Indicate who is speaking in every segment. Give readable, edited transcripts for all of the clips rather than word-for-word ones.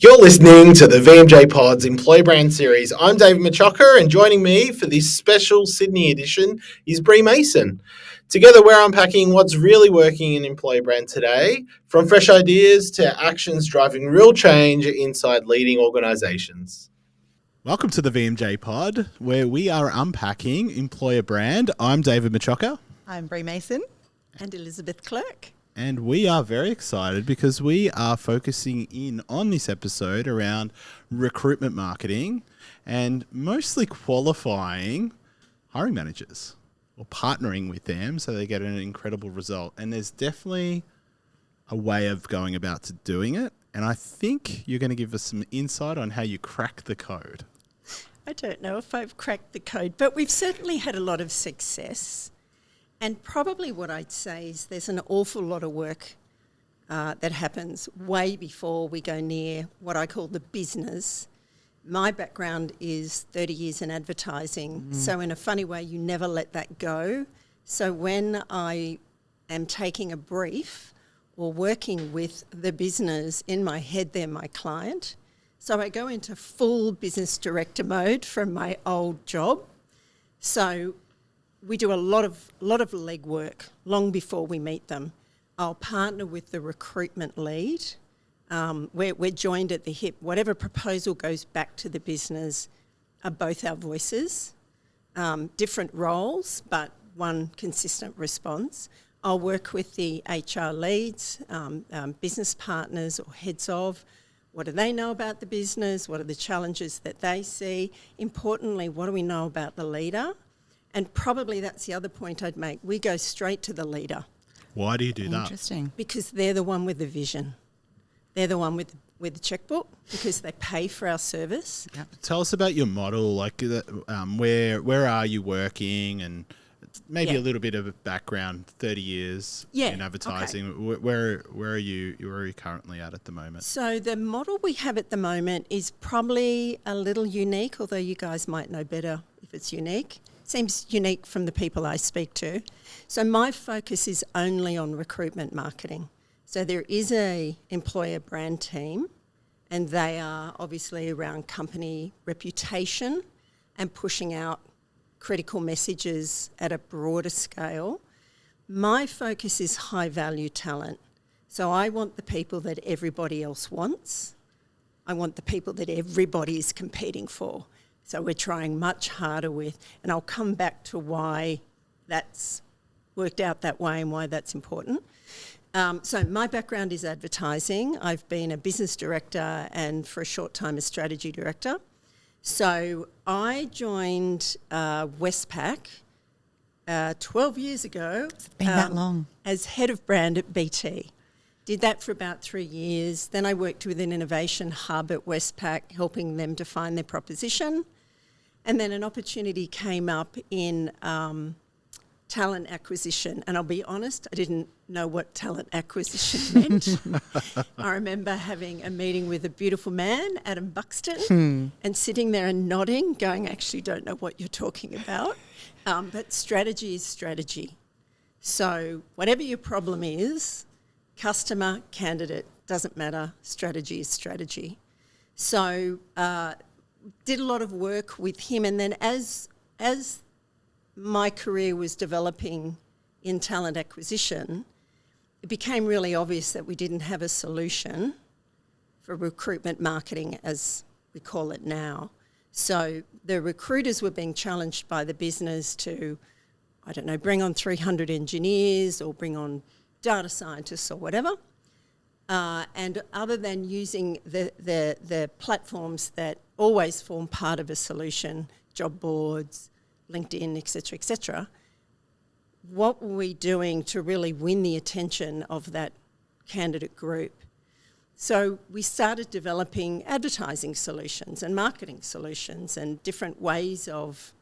Speaker 1: You're listening to the VMJPod's Employee Brand Series. I'm David Macciocca, and joining me for this special Sydney edition is Brie Mason. Together, we're unpacking what's really working in employee brand today, from fresh ideas to actions driving real change inside leading organisations. Welcome to the VMJPod, where we are unpacking employer brand. I'm David Macciocca.
Speaker 2: I'm Brie Mason. And Elizabeth Clerk.
Speaker 1: And we are very excited because we are focusing in on this episode around recruitment marketing and mostly qualifying hiring managers or partnering with them so they get an incredible result. And there's definitely a way of going about doing it. And I think you're going to give us some insight on how you crack the code.
Speaker 2: I don't know if I've cracked the code, but we've certainly had a lot of success. And probably what I'd say is there's an awful lot of work that happens way before we go near what I call the business. My background is 30 years in advertising, so in a funny way, you never let that go. So when I am taking a brief or working with the business, in my head, they're my client. So I go into full business director mode from my old job. So we do a lot of legwork long before we meet them. I'll partner with the recruitment lead. We're joined at the hip. Whatever proposal goes back to the business are both our voices, different roles, but one consistent response. I'll work with the HR leads, business partners or heads of. What do they know about the business? What are the challenges that they see? Importantly, what do we know about the leader? And probably that's the other point I'd make. We go straight to the leader.
Speaker 1: Why do you do that?
Speaker 2: Interesting. Because they're the one with the vision. They're the one with the checkbook because they pay for our service.
Speaker 1: Yep. Tell us about your model, like where are you working, and maybe a little bit of a background, 30 years in advertising. Okay. Where are you currently at the moment?
Speaker 2: So the model we have at the moment is probably a little unique, although you guys might know better if it's unique. Seems unique from the people I speak to. So my focus is only on recruitment marketing. So there is a employer brand team, and they are obviously around company reputation and pushing out critical messages at a broader scale. My focus is high value talent. So I want the people that everybody else wants. I want the people that everybody is competing for. So we're trying much harder with, and I'll come back to why that's worked out that way and why that's important. So my background is advertising. I've been a business director and for a short time a strategy director. So I joined Westpac 12 years ago.
Speaker 3: It's been that long.
Speaker 2: As head of brand at BT. Did that for about 3 years. Then I worked with an innovation hub at Westpac, helping them define their proposition. And then an opportunity came up in talent acquisition. And I'll be honest, I didn't know what talent acquisition meant. I remember having a meeting with a beautiful man, Adam Buxton, and sitting there and nodding, going, I actually don't know what you're talking about. But strategy is strategy. So whatever your problem is, customer, candidate, doesn't matter, strategy is strategy. So did a lot of work with him, and then as my career was developing in talent acquisition, it became really obvious that we didn't have a solution for recruitment marketing as we call it now. So the recruiters were being challenged by the business to, I don't know, bring on 300 engineers or bring on data scientists or whatever. And other than using the platforms that always form part of a solution, job boards, LinkedIn, et cetera, what were we doing to really win the attention of that candidate group? So we started developing advertising solutions and marketing solutions and different ways of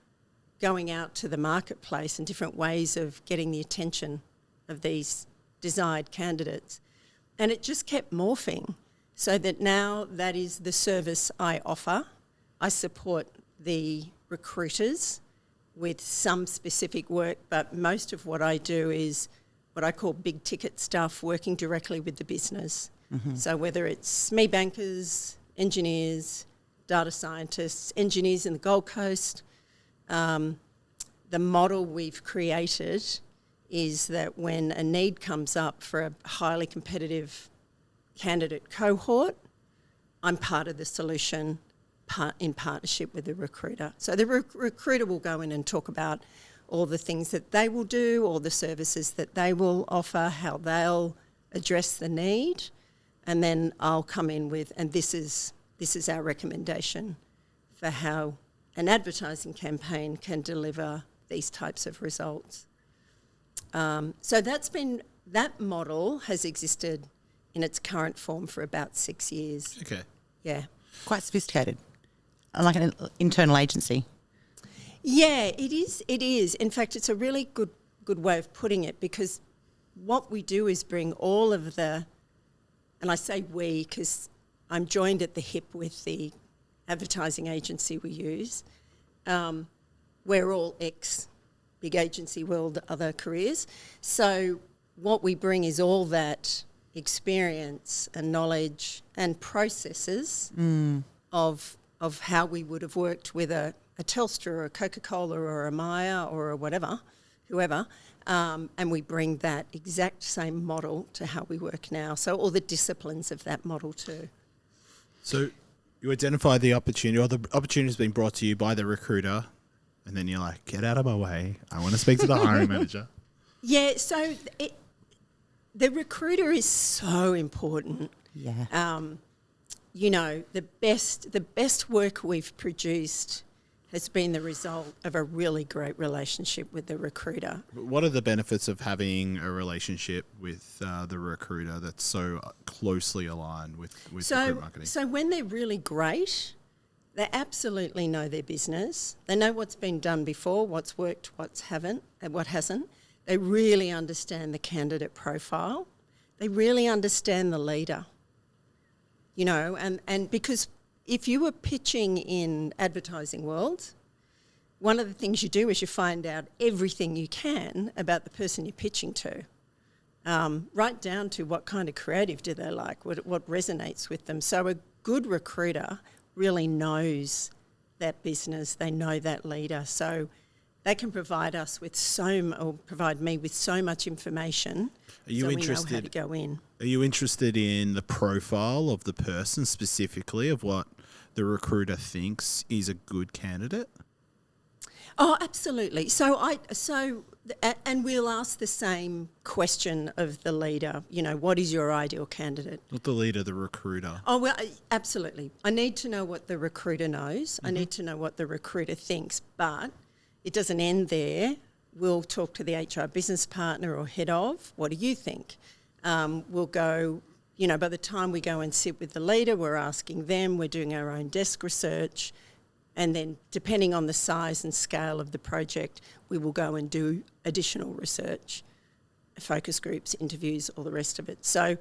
Speaker 2: going out to the marketplace and different ways of getting the attention of these desired candidates. And it just kept morphing so that now that is the service I offer. I support the recruiters with some specific work, but most of what I do is what I call big ticket stuff, working directly with the business. Mm-hmm. So whether it's SME bankers, engineers, data scientists, engineers in the Gold Coast. The model we've created is that when a need comes up for a highly competitive candidate cohort, I'm part of the solution in partnership with the recruiter. So the recruiter will go in and talk about all the things that they will do, all the services that they will offer, how they'll address the need, and then I'll come in with, and this is our recommendation for how an advertising campaign can deliver these types of results. So that model has existed in its current form for about 6 years.
Speaker 1: Okay.
Speaker 2: Yeah.
Speaker 3: Quite sophisticated, like an internal agency.
Speaker 2: Yeah, it is. It is. In fact, it's a really good way of putting it, because what we do is bring all of the, and I say we because I'm joined at the hip with the advertising agency we use. We're all ex-big agency world, other careers. So what we bring is all that experience and knowledge and processes of how we would have worked with a Telstra or a Coca-Cola or a Maya or a whoever, and we bring that exact same model to how we work now. So all the disciplines of that model too.
Speaker 1: So you identify the opportunity, or the opportunity has been brought to you by the recruiter, and then you're like, get out of my way. I want to speak to the hiring manager.
Speaker 2: Yeah, so the recruiter is so important.
Speaker 3: Yeah.
Speaker 2: You know, the best work we've produced has been the result of a really great relationship with the recruiter.
Speaker 1: What are the benefits of having a relationship with the recruiter that's so closely aligned with recruit marketing?
Speaker 2: So when they're really great, they absolutely know their business. They know what's been done before, what's worked, what hasn't. They really understand the candidate profile. They really understand the leader. You know, and because if you were pitching in advertising world, one of the things you do is you find out everything you can about the person you're pitching to, right down to what kind of creative do they like, what resonates with them. So a good recruiter really knows that business, they know that leader. So they can provide us with provide me with so much information.
Speaker 1: Are you interested?
Speaker 2: We know how to go in.
Speaker 1: Are you interested in the profile of the person specifically, of what the recruiter thinks is a good candidate?
Speaker 2: Oh, absolutely. And we'll ask the same question of the leader. You know, what is your ideal candidate?
Speaker 1: Not the leader, the recruiter.
Speaker 2: Oh, well, absolutely. I need to know what the recruiter knows. I need to know what the recruiter thinks, but it doesn't end there. We'll talk to the HR business partner or head of. What do you think? We'll go, you know, by the time we go and sit with the leader, we're asking them, we're doing our own desk research, and then depending on the size and scale of the project, we will go and do additional research, focus groups, interviews, all the rest of it. So,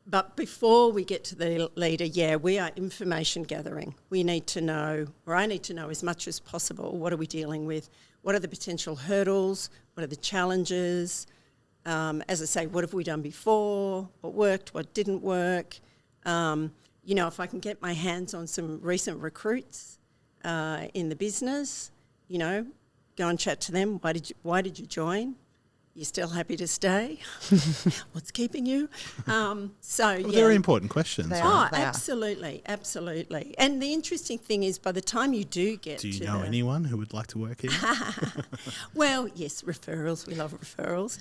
Speaker 2: but before we get to the leader, we are information gathering. We need to know, or I need to know as much as possible, what are we dealing with? What are the potential hurdles? What are the challenges? As I say, what have we done before? What worked? What didn't work? You know, if I can get my hands on some recent recruits in the business, you know, go and chat to them. Why did you join? You're still happy to stay? What's keeping you?
Speaker 1: Very important questions.
Speaker 2: Absolutely. And the interesting thing is, by the time you do get
Speaker 1: to... Do you know anyone who would like to work here?
Speaker 2: Well, yes, referrals. We love referrals.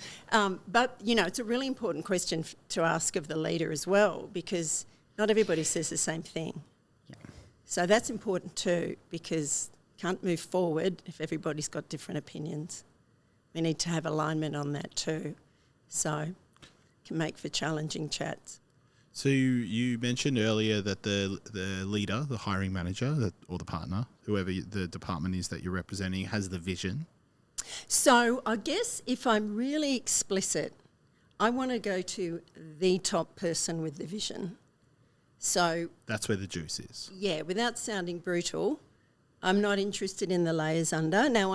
Speaker 2: But, you know, it's a really important question to ask of the leader as well, because not everybody says the same thing. Yeah. So that's important too, because can't move forward if everybody's got different opinions. We need to have alignment on that too. So it can make for challenging chats.
Speaker 1: So you mentioned earlier that the leader, the hiring manager or the partner, whoever the department is that you're representing, has the vision.
Speaker 2: So I guess if I'm really explicit, I want to go to the top person with the vision. So
Speaker 1: that's where the juice is.
Speaker 2: Yeah, without sounding brutal, I'm not interested in the layers under. Now,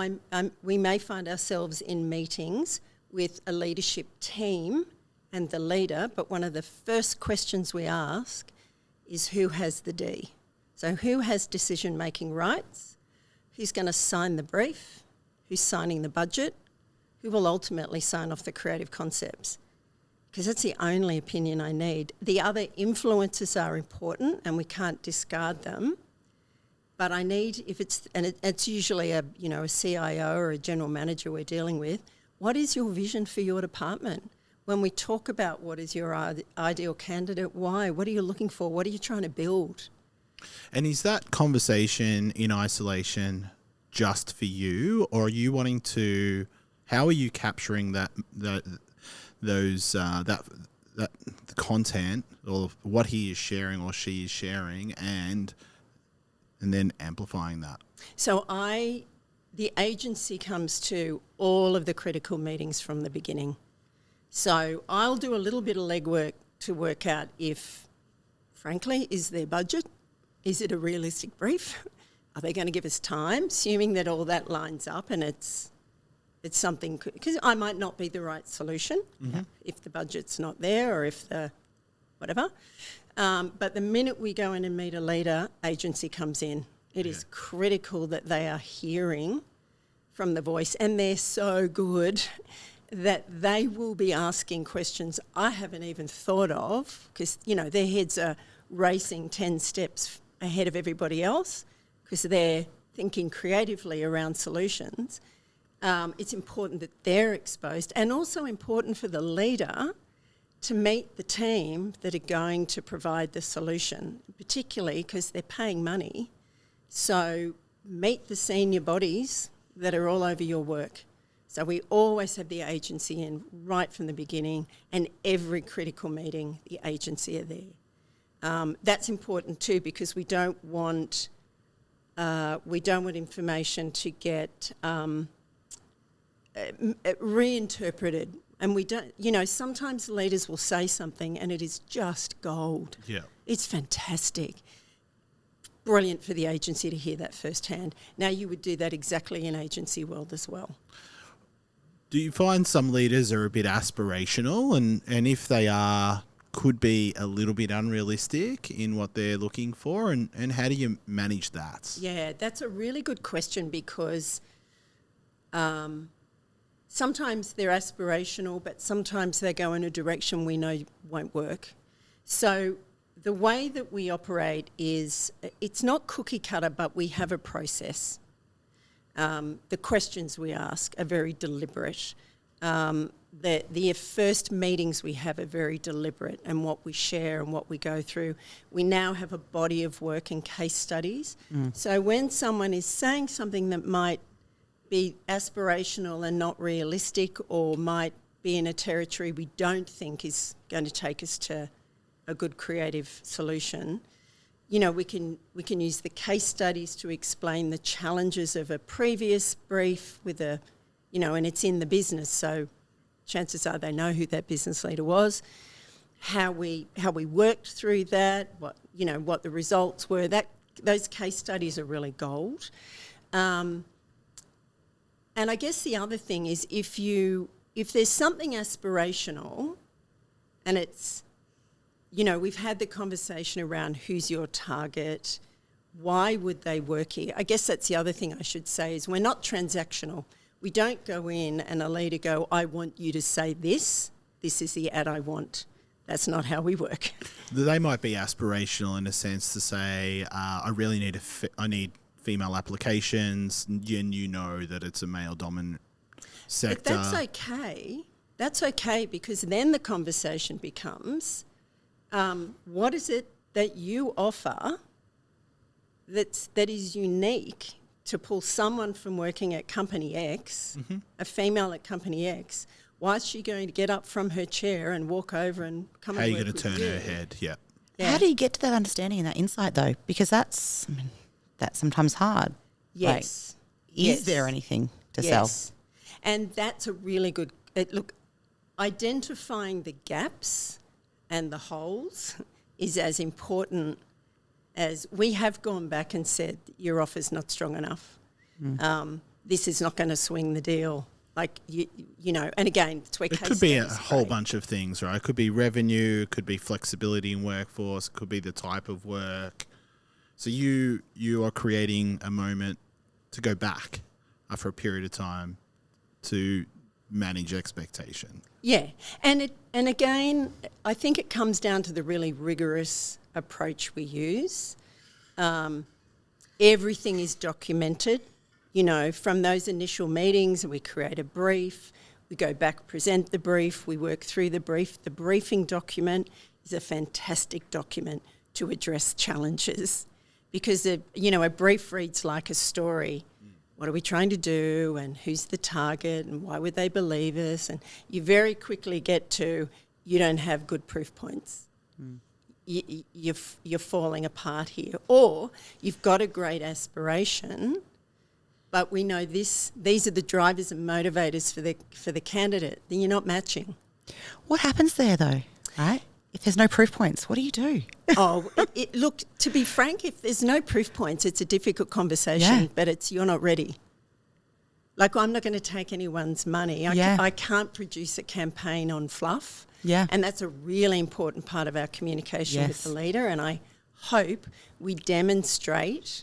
Speaker 2: we may find ourselves in meetings with a leadership team and the leader, but one of the first questions we ask is who has the D. So who has decision-making rights, who's going to sign the brief, who's signing the budget, who will ultimately sign off the creative concepts. Because that's the only opinion I need. The other influences are important and we can't discard them. But I need, it's usually a CIO or a general manager we're dealing with, what is your vision for your department? When we talk about what is your ideal candidate, why? What are you looking for? What are you trying to build?
Speaker 1: And is that conversation in isolation just for you, or are you wanting to? How are you capturing that content, or what he is sharing or she is sharing, and then amplifying that?
Speaker 2: So the agency comes to all of the critical meetings from the beginning. So I'll do a little bit of legwork to work out if, frankly, is there budget? Is it a realistic brief? Are they going to give us time? Assuming that all that lines up and it's something, because I might not be the right solution if the budget's not there or if the whatever. But the minute we go in and meet a leader, agency comes in. It is critical that they are hearing from the voice, and they're so good that they will be asking questions I haven't even thought of, because, their heads are racing 10 steps ahead of everybody else because they're thinking creatively around solutions. It's important that they're exposed, and also important for the leader to meet the team that are going to provide the solution, particularly because they're paying money. So meet the senior bodies that are all over your work. So we always have the agency in right from the beginning, and every critical meeting, the agency are there. That's important too, because we don't want information to get reinterpreted. And we don't, sometimes leaders will say something and it is just gold.
Speaker 1: Yeah.
Speaker 2: It's fantastic. Brilliant for the agency to hear that firsthand. Now, you would do that exactly in agency world as well.
Speaker 1: Do you find some leaders are a bit aspirational, and if they are, could be a little bit unrealistic in what they're looking for, and how do you manage that?
Speaker 2: Yeah, that's a really good question, because sometimes they're aspirational, but sometimes they go in a direction we know won't work. So the way that we operate is, it's not cookie cutter, but we have a process. The questions we ask are very deliberate. The first meetings we have are very deliberate, and what we share and what we go through. We now have a body of work and case studies. So when someone is saying something that might be aspirational and not realistic, or might be in a territory we don't think is going to take us to a good creative solution, we can use the case studies to explain the challenges of a previous brief with and it's in the business, so chances are they know who that business leader was, how we worked through that, what the results were. Those case studies are really gold. And I guess the other thing is, if there's something aspirational, and it's, we've had the conversation around who's your target, why would they work here? I guess that's the other thing I should say, is we're not transactional. We don't go in and a leader go, I want you to say this. This is the ad I want. That's not how we work.
Speaker 1: They might be aspirational in a sense to say, I really need I need female applications, and that it's a male-dominant sector.
Speaker 2: But that's okay. That's okay, because then the conversation becomes, what is it that you offer that is unique to pull someone from working at company X, a female at company X? Why is she going to get up from her chair and walk over and come and work with you?
Speaker 1: How are you going to turn her head? Yeah.
Speaker 3: How do you get to that understanding and that insight, though? Because that's sometimes hard.
Speaker 2: Yes.
Speaker 3: Is there anything to sell?
Speaker 2: And that's a really good look. Identifying the gaps and the holes is as important as we have gone back and said, your offer's not strong enough. This is not going to swing the deal. Like, you know, and again, it's where
Speaker 4: It
Speaker 2: case
Speaker 4: could be a
Speaker 2: studies are
Speaker 4: whole
Speaker 2: great.
Speaker 4: bunch of things, right? It could be revenue, it could be flexibility in workforce, it could be the type of work. So you are creating a moment to go back for a period of time to manage expectation.
Speaker 2: Yeah, and again, I think it comes down to the really rigorous approach we use. Everything is documented, you know, from those initial meetings. We create a brief, we go back, present the brief, we work through the brief. The briefing document is a fantastic document to address challenges because, a brief reads like a story. What are we trying to do, and who's the target, and why would they believe us? And you very quickly get to, you don't have good proof points. You're falling apart here. Or you've got a great aspiration, but we know these are the drivers and motivators for the candidate. Then you're not matching.
Speaker 3: What happens there, though, right? If there's no proof points, what do you do?
Speaker 2: Look, to be frank, if there's no proof points, it's a difficult conversation, but you're not ready. Like, I'm not going to take anyone's money. I can't produce a campaign on fluff.
Speaker 3: Yeah.
Speaker 2: And that's a really important part of our communication with the leader. And I hope we demonstrate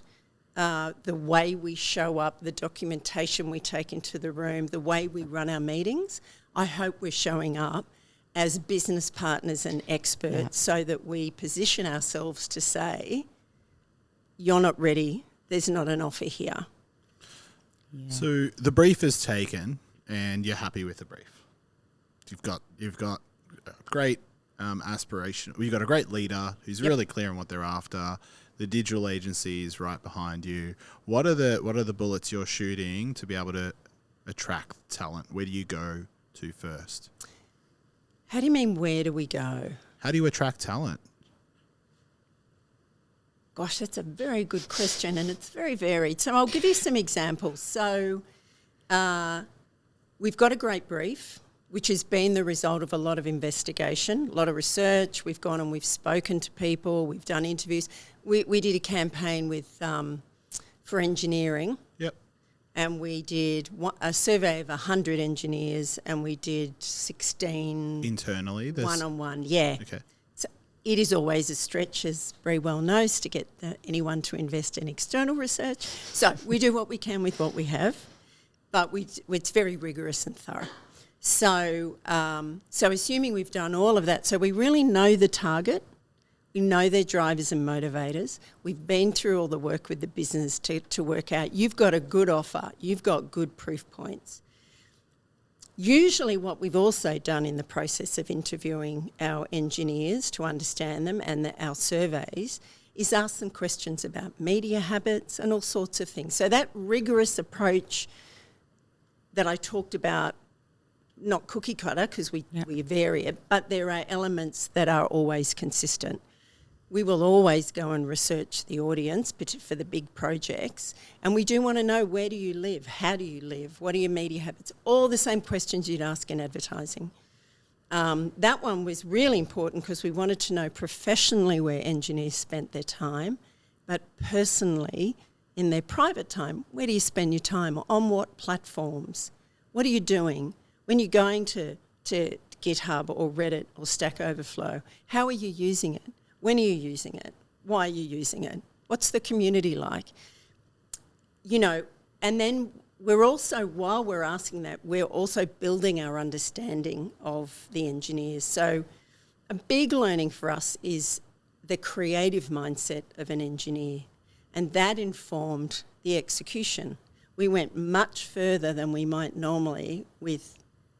Speaker 2: the way we show up, the documentation we take into the room, the way we run our meetings. I hope we're showing up as business partners and experts so that we position ourselves to say, you're not ready, there's not an offer here.
Speaker 4: Yeah. So the brief is taken and you're happy with the brief. You've got a great aspiration. You've got a great leader who's really clear on what they're after. The digital agency is right behind you. What are the bullets you're shooting to be able to attract talent? Where do you go to first?
Speaker 2: How do you mean, where do we go?
Speaker 4: How do you attract talent?
Speaker 2: Gosh, that's a very good question, and it's very varied. So I'll give you some examples. So we've got a great brief, which has been the result of a lot of investigation, a lot of research. We've gone and we've spoken to people. We've done interviews. We did a campaign with for engineering.
Speaker 4: Yep.
Speaker 2: And we did a survey of 100 engineers, and we did 16...
Speaker 4: Internally?
Speaker 2: One-on-one, yeah.
Speaker 4: Okay.
Speaker 2: So it is always a stretch, as Brie well knows, to get anyone to invest in external research. So we do what we can with what we have, but it's very rigorous and thorough. So assuming we've done all of that, so we really know the target, we know their drivers and motivators. We've been through all the work with the business to work out you've got a good offer, you've got good proof points. Usually what we've also done in the process of interviewing our engineers to understand them and our surveys is ask them questions about media habits and all sorts of things. So that rigorous approach that I talked about, not cookie cutter because we vary it, but there are elements that are always consistent. We will always go and research the audience for the big projects, and we do want to know, where do you live? How do you live? What are your media habits? All the same questions you'd ask in advertising. That one was really important because we wanted to know professionally where engineers spent their time, but personally, in their private time, where do you spend your time? On what platforms? What are you doing? When you're going to GitHub or Reddit or Stack Overflow, how are you using it? When are you using it? Why are you using it? What's the community like? You know, and then we're also, while we're asking that, we're also building our understanding of the engineers. So a big learning for us is the creative mindset of an engineer, and that informed the execution. We went much further than we might normally with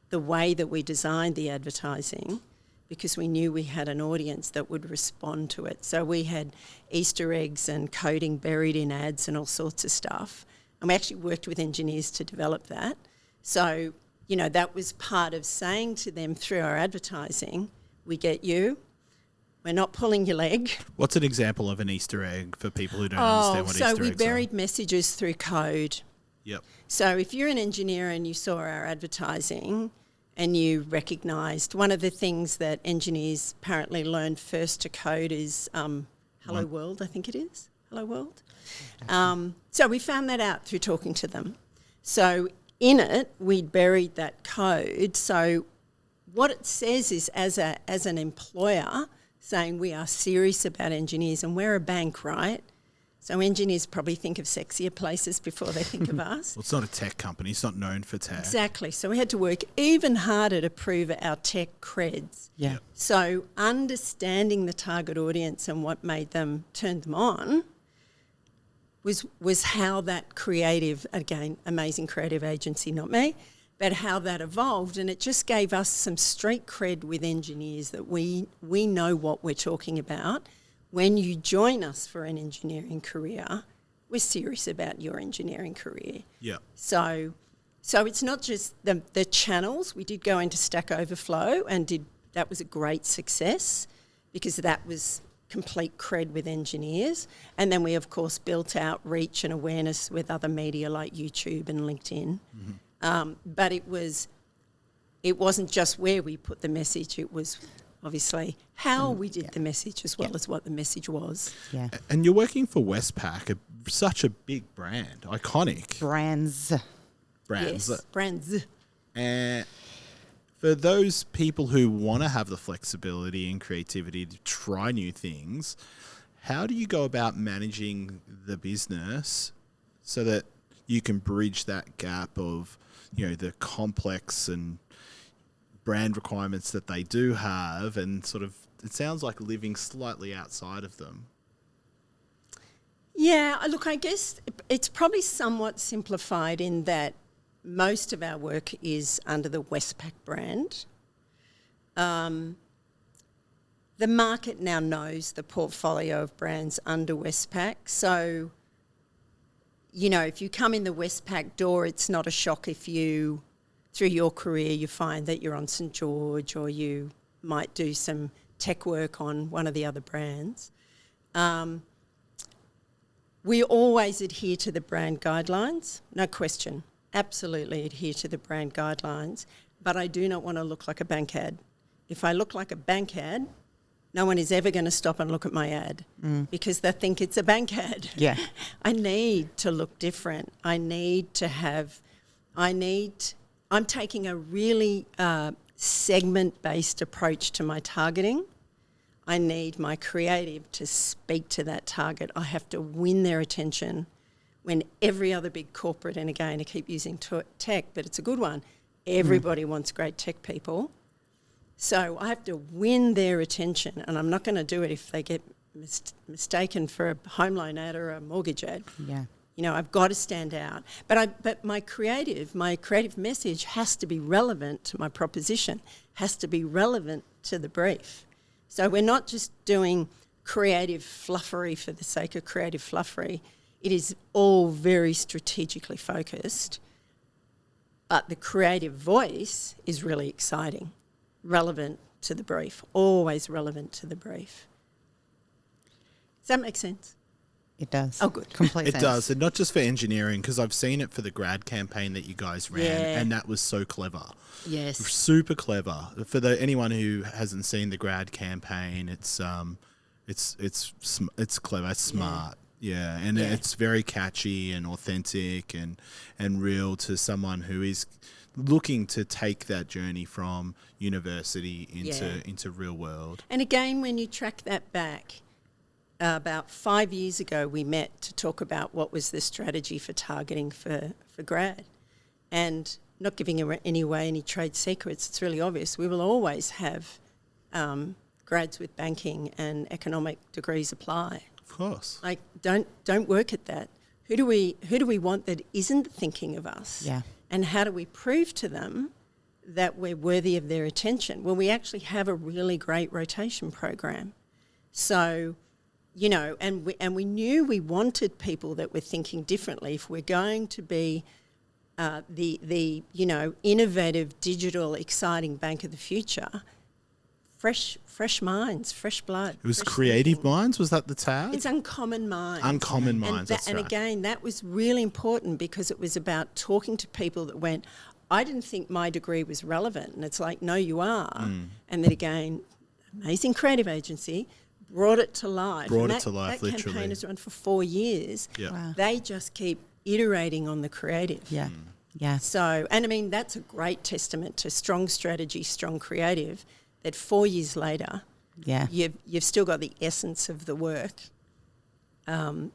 Speaker 2: the way that we designed the advertising, because we knew we had an audience that would respond to it. So we had Easter eggs and coding buried in ads and all sorts of stuff. And we actually worked with engineers to develop that. So, you know, that was part of saying to them through our advertising, we get you, we're not pulling your leg.
Speaker 4: What's an example of an Easter egg for people who don't understand what Easter eggs are?
Speaker 2: So we buried messages through code.
Speaker 4: Yep.
Speaker 2: So if you're an engineer and you saw our advertising and you recognised, one of the things that engineers apparently learned first to code is Hello World, I think it is. Hello World. So we found that out through talking to them. So in it, we'd buried that code. So what it says is, as an employer, saying we are serious about engineers, and we're a bank, right? So engineers probably think of sexier places before they think of us.
Speaker 4: Well, it's not a tech company. It's not known for tech.
Speaker 2: Exactly. So we had to work even harder to prove our tech creds.
Speaker 3: Yeah.
Speaker 2: So understanding the target audience and what made them turn them on was how that creative, again, amazing creative agency, not me, but how that evolved. And it just gave us some street cred with engineers that we know what we're talking about. When you join us for an engineering career, we're serious about your engineering career.
Speaker 4: Yeah.
Speaker 2: So it's not just the channels. We did go into Stack Overflow and that was a great success because that was complete cred with engineers. And then we, of course, built out reach and awareness with other media like YouTube and LinkedIn. Mm-hmm. But it wasn't just where we put the message. It was obviously how we did the message as well as what the message was.
Speaker 3: Yeah.
Speaker 4: And you're working for Westpac, such a big brand, iconic
Speaker 3: Brands.
Speaker 4: brands.
Speaker 2: Yes, brands.
Speaker 4: And for those people who want to have the flexibility and creativity to try new things, how do you go about managing the business so that you can bridge that gap of, the complex and brand requirements that they do have, and sort of, it sounds like living slightly outside of them?
Speaker 2: Yeah, look, I guess it's probably somewhat simplified in that most of our work is under the Westpac brand. The market now knows the portfolio of brands under Westpac. So, if you come in the Westpac door, it's not a shock if you, through your career, you find that you're on St. George or you might do some tech work on one of the other brands. We always adhere to the brand guidelines, no question. Absolutely adhere to the brand guidelines, but I do not want to look like a bank ad. If I look like a bank ad, no one is ever going to stop and look at my ad because they think it's a bank ad.
Speaker 3: Yeah.
Speaker 2: I need to look different. I'm taking a really segment-based approach to my targeting. I need my creative to speak to that target. I have to win their attention when every other big corporate, and again, I keep using tech, but it's a good one, everybody wants great tech people. So I have to win their attention, and I'm not going to do it if they get mistaken for a home loan ad or a mortgage ad.
Speaker 3: Yeah.
Speaker 2: I've got to stand out. But my creative message has to be relevant to my proposition, has to be relevant to the brief. So we're not just doing creative fluffery for the sake of creative fluffery. It is all very strategically focused, but the creative voice is really exciting, relevant to the brief, always relevant to the brief. Does that make sense?
Speaker 3: It does.
Speaker 2: Oh, good.
Speaker 3: Complete
Speaker 4: It
Speaker 3: sense.
Speaker 4: does, and not just for engineering, because I've seen it for the grad campaign that you guys ran,
Speaker 2: Yeah.
Speaker 4: and that was so clever.
Speaker 2: Yes.
Speaker 4: Super clever. For anyone who hasn't seen the grad campaign, it's clever, it's smart. Yeah, and it's very catchy and authentic and real to someone who is looking to take that journey from university into real world.
Speaker 2: And again, when you track that back, about 5 years ago, we met to talk about what was the strategy for targeting for grad. And not giving away any trade secrets, it's really obvious. We will always have grads with banking and economic degrees apply.
Speaker 4: Of course.
Speaker 2: Like, don't work at that. Who do we want that isn't thinking of us?
Speaker 3: Yeah.
Speaker 2: And how do we prove to them that we're worthy of their attention? Well, we actually have a really great rotation program. So, and we knew we wanted people that were thinking differently. If we're going to be the innovative, digital, exciting bank of the future, fresh minds, fresh blood.
Speaker 4: It was
Speaker 2: fresh
Speaker 4: creative
Speaker 2: thinking.
Speaker 4: minds, was that the tag?
Speaker 2: It's uncommon minds.
Speaker 4: Uncommon minds, that's
Speaker 2: and
Speaker 4: right.
Speaker 2: again, that was really important because it was about talking to people that went, I didn't think my degree was relevant. And it's like, no, you are. And then again, amazing creative agency, brought it to life. That
Speaker 4: literally.
Speaker 2: campaign has run for 4 years.
Speaker 4: Yeah.
Speaker 3: Wow.
Speaker 2: They just keep iterating on the creative.
Speaker 3: Yeah. Yeah.
Speaker 2: So, and I mean, that's a great testament to strong strategy, strong creative, that 4 years later,
Speaker 3: Yeah.
Speaker 2: you've still got the essence of the work, and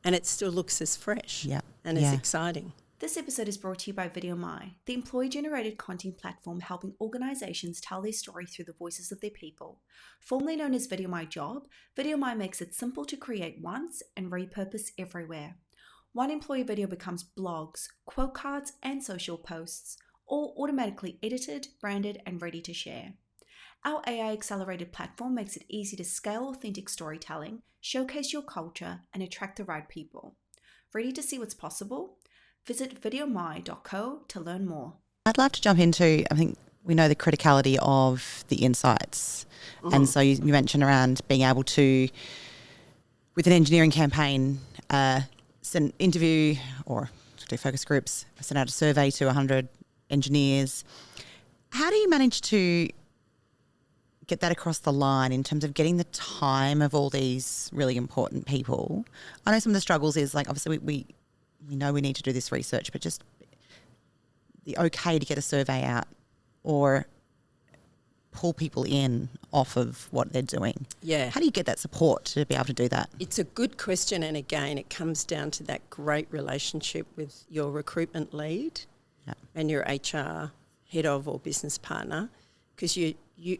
Speaker 2: it still looks as fresh and as exciting.
Speaker 5: This episode is brought to you by VideoMy, the employee-generated content platform helping organizations tell their story through the voices of their people. Formerly known as VideoMy Job, VideoMy makes it simple to create once and repurpose everywhere. One employee video becomes blogs, quote cards, and social posts, all automatically edited, branded, and ready to share. Our AI-accelerated platform makes it easy to scale authentic storytelling, showcase your culture, and attract the right people. Ready to see what's possible? Visit videomy.co to learn more.
Speaker 3: I'd love to jump into, I think we know the criticality of the insights. And so you mentioned around being able to, with an engineering campaign, send an interview or do focus groups, send out a survey to 100 engineers. How do you manage to get that across the line in terms of getting the time of all these really important people? I know some of the struggles is like, obviously we know we need to do this research, but just the okay to get a survey out or pull people in off of what they're doing.
Speaker 2: Yeah.
Speaker 3: How do you get that support to be able to do that?
Speaker 2: It's a good question, and again, it comes down to that great relationship with your recruitment lead and your HR head of or business partner, because you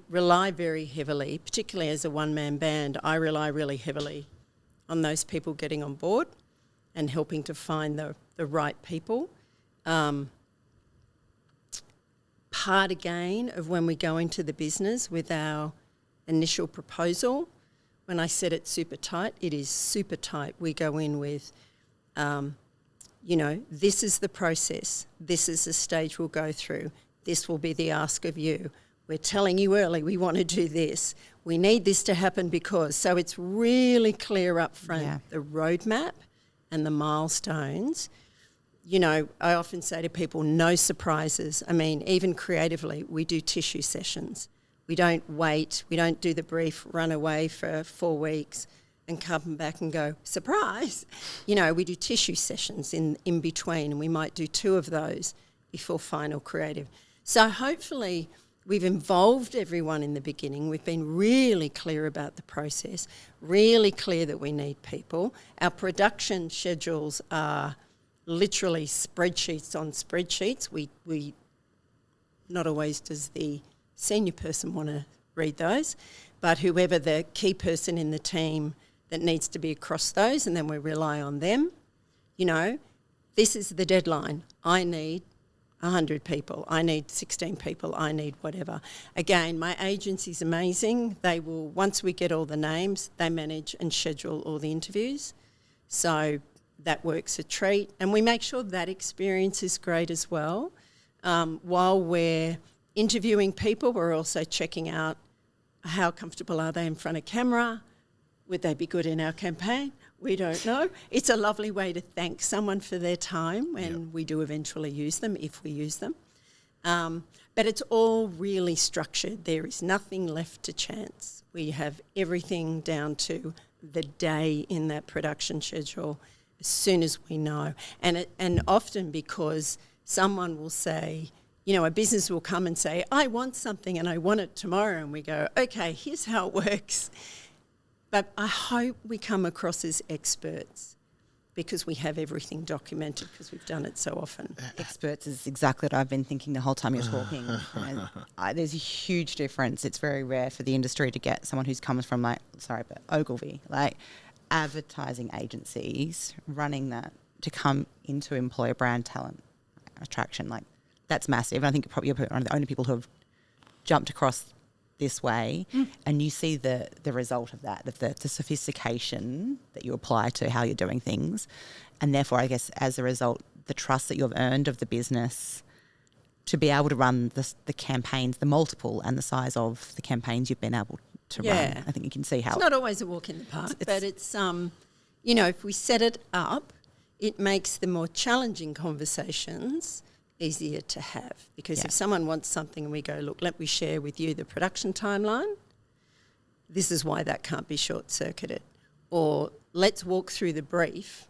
Speaker 2: rely very heavily, particularly as a one-man band, I rely really heavily on those people getting on board and helping to find the right people. Part again of when we go into the business with our initial proposal, when I set it super tight, it is super tight. We go in with, this is the process. This is the stage we'll go through. This will be the ask of you. We're telling you early we want to do this. We need this to happen because. So it's really clear up front, the roadmap and the milestones. You know, I often say to people, no surprises. I mean, even creatively, we do tissue sessions. We don't wait. We don't do the brief, run away for 4 weeks and come back and go, surprise. You know, we do tissue sessions in between, and we might do 2 of those before final creative. So hopefully we've involved everyone in the beginning. We've been really clear about the process, really clear that we need people. Our production schedules are literally spreadsheets on spreadsheets. We not always does the senior person want to read those, but whoever the key person in the team that needs to be across those, and then we rely on them. You know, this is the deadline. I need 100 people. I need 16 people. I need whatever. Again, my agency's amazing. They will, once we get all the names, they manage and schedule all the interviews. So that works a treat. And we make sure that experience is great as well. While we're interviewing people, we're also checking out how comfortable are they in front of camera. Would they be good in our campaign? We don't know. It's a lovely way to thank someone for their time, and we do eventually use them if we use them. But it's all really structured. There is nothing left to chance. We have everything down to the day in that production schedule as soon as we know. And often because someone will say, you know, a business will come and say, I want something and I want it tomorrow. And we go, okay, here's how it works. But I hope we come across as experts because we have everything documented because we've done it so often.
Speaker 3: Experts is exactly what I've been thinking the whole time you're talking. There's a huge difference. It's very rare for the industry to get someone who's comes from Ogilvy, advertising agencies running that to come into employer brand talent attraction. That's massive. I think probably you're one of the only people who have jumped across this way, and you see the result of that, the sophistication that you apply to how you're doing things, and therefore, I guess, as a result, the trust that you've earned of the business to be able to run the campaigns, the multiple and the size of the campaigns you've been able to run. I think you can see how...
Speaker 2: It's not always a walk in the park, but it's, if we set it up, it makes the more challenging conversations easier to have, because if someone wants something and we go, look, let me share with you the production timeline, this is why that can't be short-circuited. Or let's walk through the brief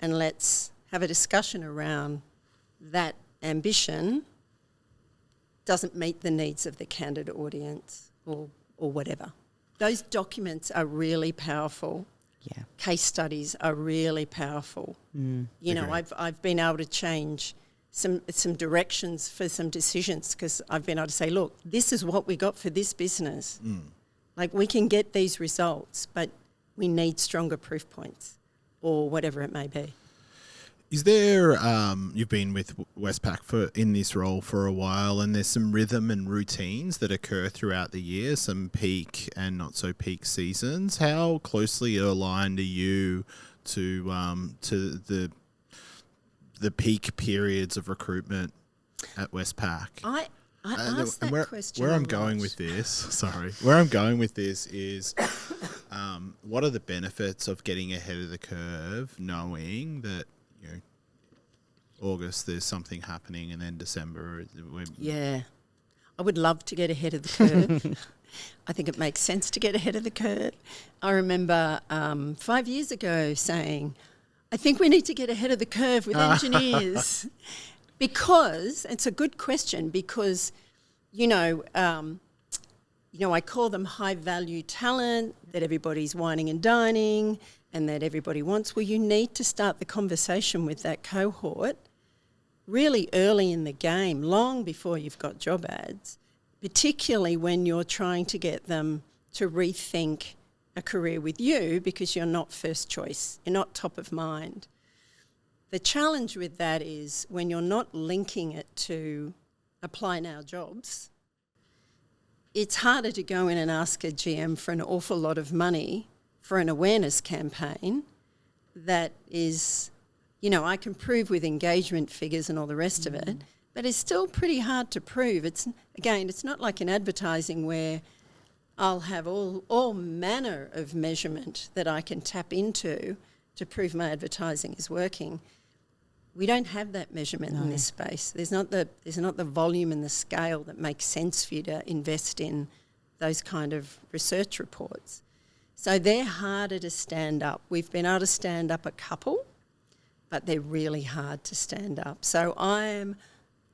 Speaker 2: and let's have a discussion around that ambition doesn't meet the needs of the candidate audience or whatever. Those documents are really powerful.
Speaker 3: Yeah.
Speaker 2: Case studies are really powerful. You know, I've been able to change some directions for some decisions because I've been able to say, look, this is what we got for this business. Like, we can get these results, but we need stronger proof points or whatever it may be.
Speaker 4: Is there, you've been with Westpac in this role for a while, and there's some rhythm and routines that occur throughout the year, some peak and not so peak seasons. How closely aligned are you to the peak periods of recruitment at Westpac?
Speaker 2: I asked that question
Speaker 4: Where
Speaker 2: a
Speaker 4: I'm
Speaker 2: lot.
Speaker 4: going with this, where I'm going with this is, what are the benefits of getting ahead of the curve, knowing that, you know, August there's something happening, and then December.
Speaker 2: Yeah, I would love to get ahead of the curve. I think it makes sense to get ahead of the curve. I remember 5 years ago saying, I think we need to get ahead of the curve with engineers. Because, it's a good question, because, I call them high-value talent, that everybody's whining and dining and that everybody wants. Well, you need to start the conversation with that cohort really early in the game, long before you've got job ads, particularly when you're trying to get them to rethink a career with you because you're not first choice, you're not top of mind. The challenge with that is when you're not linking it to apply now jobs, it's harder to go in and ask a GM for an awful lot of money for an awareness campaign that is, I can prove with engagement figures and all the rest of it, but it's still pretty hard to prove. It's not like in advertising where I'll have all manner of measurement that I can tap into to prove my advertising is working. We don't have that measurement in this space. There's not the volume and the scale that makes sense for you to invest in those kind of research reports. So they're harder to stand up. We've been able to stand up a couple, but they're really hard to stand up. So I'm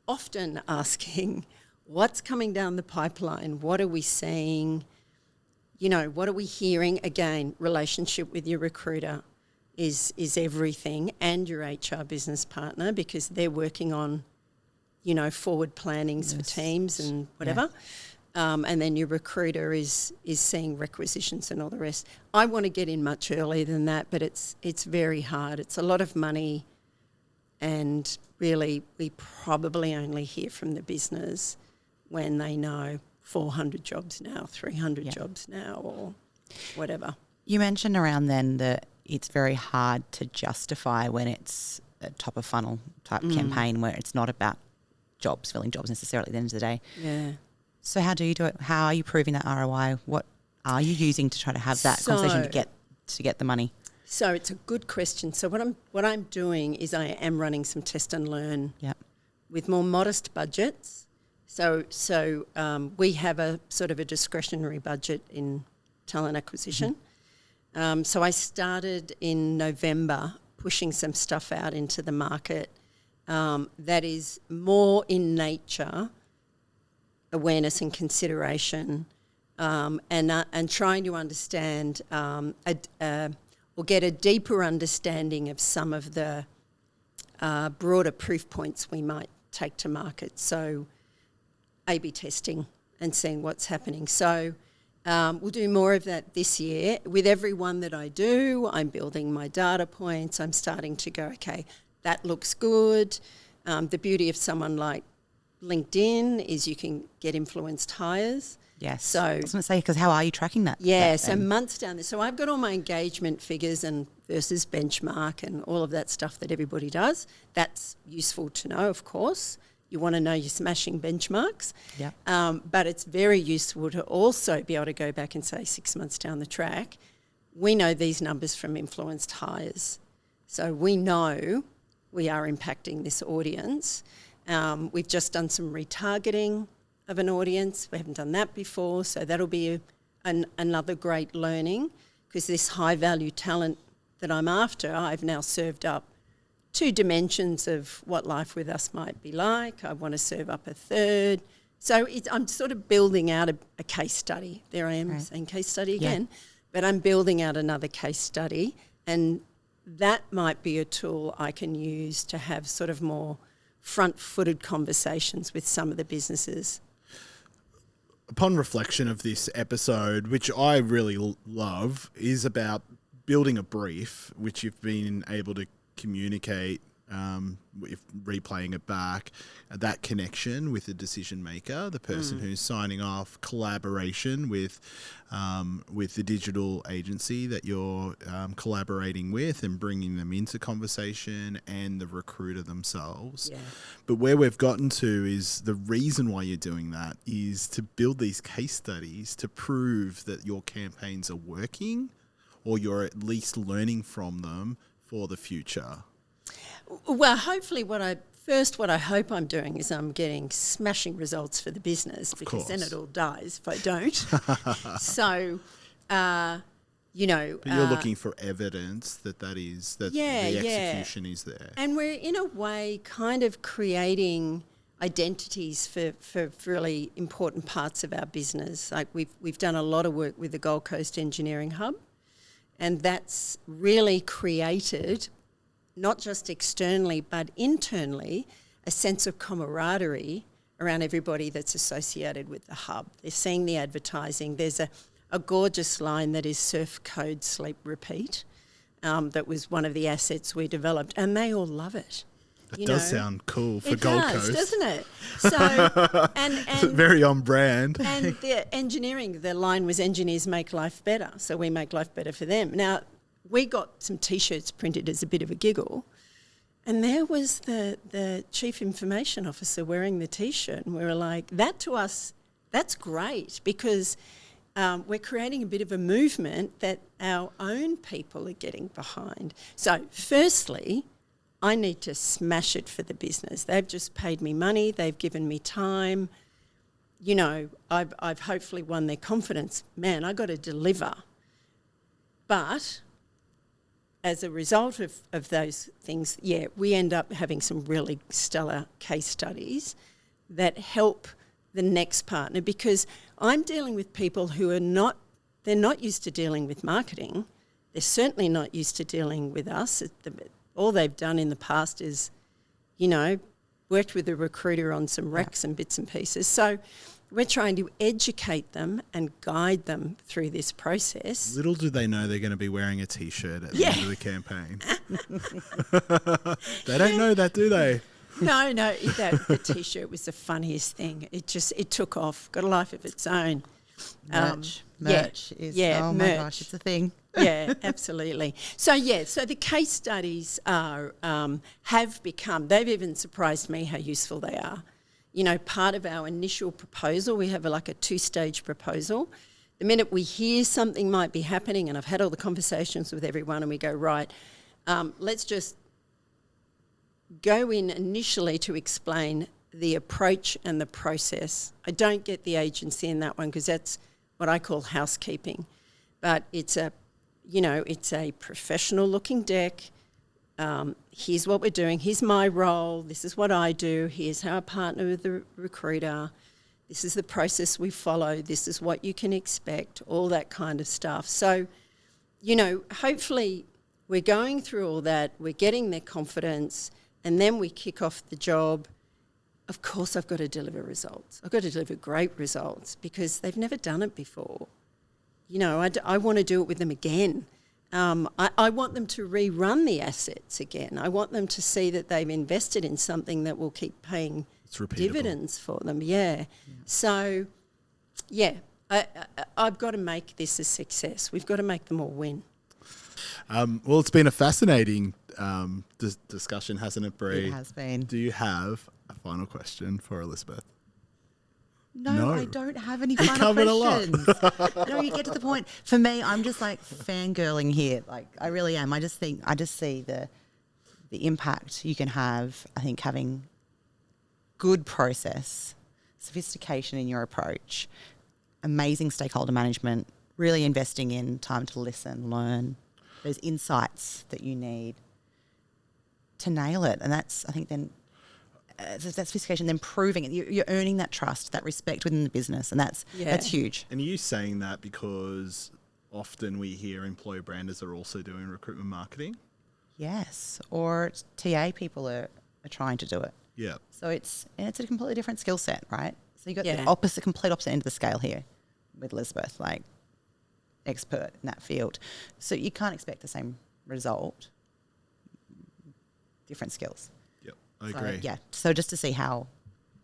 Speaker 2: often asking, what's coming down the pipeline? What are we seeing? What are we hearing? Again, relationship with your recruiter is everything, and your HR business partner, because they're working on, forward plannings for teams and whatever. Yeah. And then your recruiter is seeing requisitions and all the rest. I want to get in much earlier than that, but it's very hard. It's a lot of money, and really we probably only hear from the business when they know 400 jobs now, 300 jobs now, or whatever.
Speaker 3: You mentioned around then that it's very hard to justify when it's a top of funnel type campaign where it's not about filling jobs necessarily at the end of the day.
Speaker 2: Yeah.
Speaker 3: So how do you do it? How are you proving that ROI? What are you using to try to have that conversation to get the money?
Speaker 2: So it's a good question. So what I'm doing is I am running some test and learn with more modest budgets. So we have a sort of a discretionary budget in talent acquisition. So I started in November pushing some stuff out into the market that is more in nature, awareness and consideration, and trying to understand or get a deeper understanding of some of the broader proof points we might take to market. So A/B testing and seeing what's happening. So we'll do more of that this year. With every one that I do, I'm building my data points. I'm starting to go, okay, that looks good. The beauty of someone like LinkedIn is you can get influenced hires.
Speaker 3: Yes.
Speaker 2: So
Speaker 3: I was going to say, because how are you tracking that?
Speaker 2: Yeah, so months down there. So I've got all my engagement figures and versus benchmark and all of that stuff that everybody does. That's useful to know, of course. You want to know you're smashing benchmarks.
Speaker 3: Yeah.
Speaker 2: But it's very useful to also be able to go back and say 6 months down the track, we know these numbers from influenced hires. So we know we are impacting this audience. We've just done some retargeting of an audience. We haven't done that before, so that'll be another great learning, because this high-value talent that I'm after, I've now served up 2 dimensions of what life with us might be like. I want to serve up a third. So I'm sort of building out a case study. There I am saying case study again. But I'm building out another case study, and that might be a tool I can use to have sort of more front-footed conversations with some of the businesses.
Speaker 4: Upon reflection of this episode, which I really love, is about building a brief, which you've been able to communicate, if replaying it back, that connection with the decision maker, the person who's signing off, collaboration with the digital agency that you're collaborating with and bringing them into conversation, and the recruiter themselves. Yeah. But where we've gotten to is the reason why you're doing that is to build these case studies to prove that your campaigns are working, or you're at least learning from them for the future.
Speaker 2: Well, hopefully what I hope I'm doing is I'm getting smashing results for the business, because then it all dies if I don't. So, you know...
Speaker 4: But you're looking for evidence that the execution is there.
Speaker 2: And we're, in a way, kind of creating identities for really important parts of our business. Like we've done a lot of work with the Gold Coast Engineering Hub, and that's really created... not just externally but internally, a sense of camaraderie around everybody that's associated with the hub. They're seeing the advertising. There's a gorgeous line that is surf, code, sleep, repeat. That was one of the assets we developed, and they all love it.
Speaker 4: It does sound cool for Gold Coast,
Speaker 2: doesn't it? So and
Speaker 4: very on brand.
Speaker 2: And the engineering, the line was engineers make life better, so we make life better for them. Now, we got some T-shirts printed as a bit of a giggle, and there was the Chief Information Officer wearing the T-shirt, and we were like, that to us, that's great, because we're creating a bit of a movement that our own people are getting behind. So firstly, I need to smash it for the business. They've just paid me money, they've given me time. You know, I've hopefully won their confidence. Man, I got to deliver. But... as a result of those things, we end up having some really stellar case studies that help the next partner, because I'm dealing with people who they're not used to dealing with marketing. They're certainly not used to dealing with us. All they've done in the past is, you know, worked with a recruiter on some recs and bits and pieces. So we're trying to educate them and guide them through this process.
Speaker 4: Little do they know they're going to be wearing a T-shirt at the end of the campaign. They don't know that, do they?
Speaker 2: No, the T-shirt was the funniest thing. It took off, got a life of its own.
Speaker 3: Merch is, oh my gosh, it's a thing.
Speaker 2: Yeah, absolutely. So the case studies have become, they've even surprised me how useful they are. You know, part of our initial proposal, we have like a 2-stage proposal. The minute we hear something might be happening, and I've had all the conversations with everyone, and we go, right, let's just go in initially to explain the approach and the process. I don't get the agency in that one, because that's what I call housekeeping. But it's a professional looking deck. Here's what we're doing, here's my role, this is what I do, here's how I partner with the recruiter, this is the process we follow, this is what you can expect, all that kind of stuff. So, you know, hopefully we're going through all that, we're getting their confidence, and then we kick off the job. Of course I've got to deliver results. I've got to deliver great results, because they've never done it before. You know, I want to do it with them again. I want them to rerun the assets again. I want them to see that they've invested in something that will keep paying dividends for them. Yeah. So, I've got to make this a success. We've got to make them all win.
Speaker 4: Well, it's been a fascinating discussion, hasn't it, Brie?
Speaker 3: It has been.
Speaker 4: Do you have a final question for Elizabeth?
Speaker 3: No, I don't have any final questions. No, you get to the point. For me, I'm just like fangirling here. Like, I really am. I just see the impact you can have. I think having good process, sophistication in your approach, amazing stakeholder management, really investing in time to listen, learn, those insights that you need to nail it. And that's, I think, then that sophistication, then proving it. You're earning that trust, that respect within the business, and that's huge.
Speaker 4: And are you saying that because often we hear employer branders are also doing recruitment marketing?
Speaker 3: Yes, or TA people are trying to do it.
Speaker 4: Yeah.
Speaker 3: So it's a completely different skill set, right? So you got the complete opposite end of the scale here with Elizabeth, like expert in that field. So you can't expect the same result, different skills.
Speaker 4: Yep, I agree.
Speaker 3: Yeah, so just to see how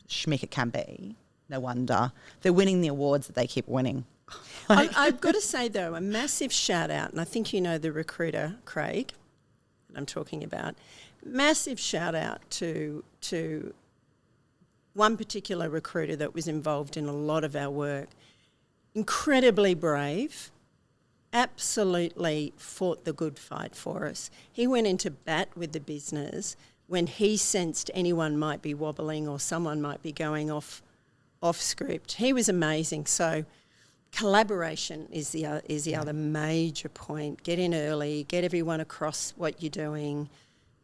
Speaker 3: schmick it can be, no wonder they're winning the awards that they keep winning.
Speaker 2: I've got to say, though, a massive shout out, and I think you know the recruiter, Craig, that I'm talking about. Massive shout out to one particular recruiter that was involved in a lot of our work. Incredibly brave, absolutely fought the good fight for us. He went into bat with the business when he sensed anyone might be wobbling or someone might be going off script. He was amazing. So collaboration is the other major point. Get in early, get everyone across what you're doing.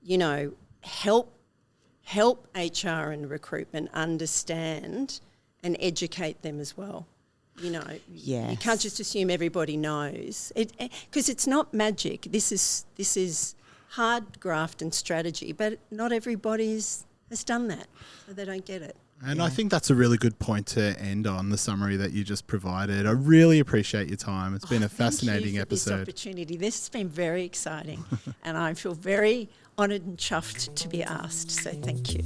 Speaker 2: You know, help HR and recruitment understand and educate them as well. You know, you can't just assume everybody knows it, because it's not magic. This is hard graft and strategy, but not everybody has done that, so they don't get it.
Speaker 4: And I think that's a really good point to end on, the summary that you just provided. I really appreciate your time. It's been a fascinating episode.
Speaker 2: This opportunity. This has been very exciting, and I feel very honoured and chuffed to be asked. So thank you.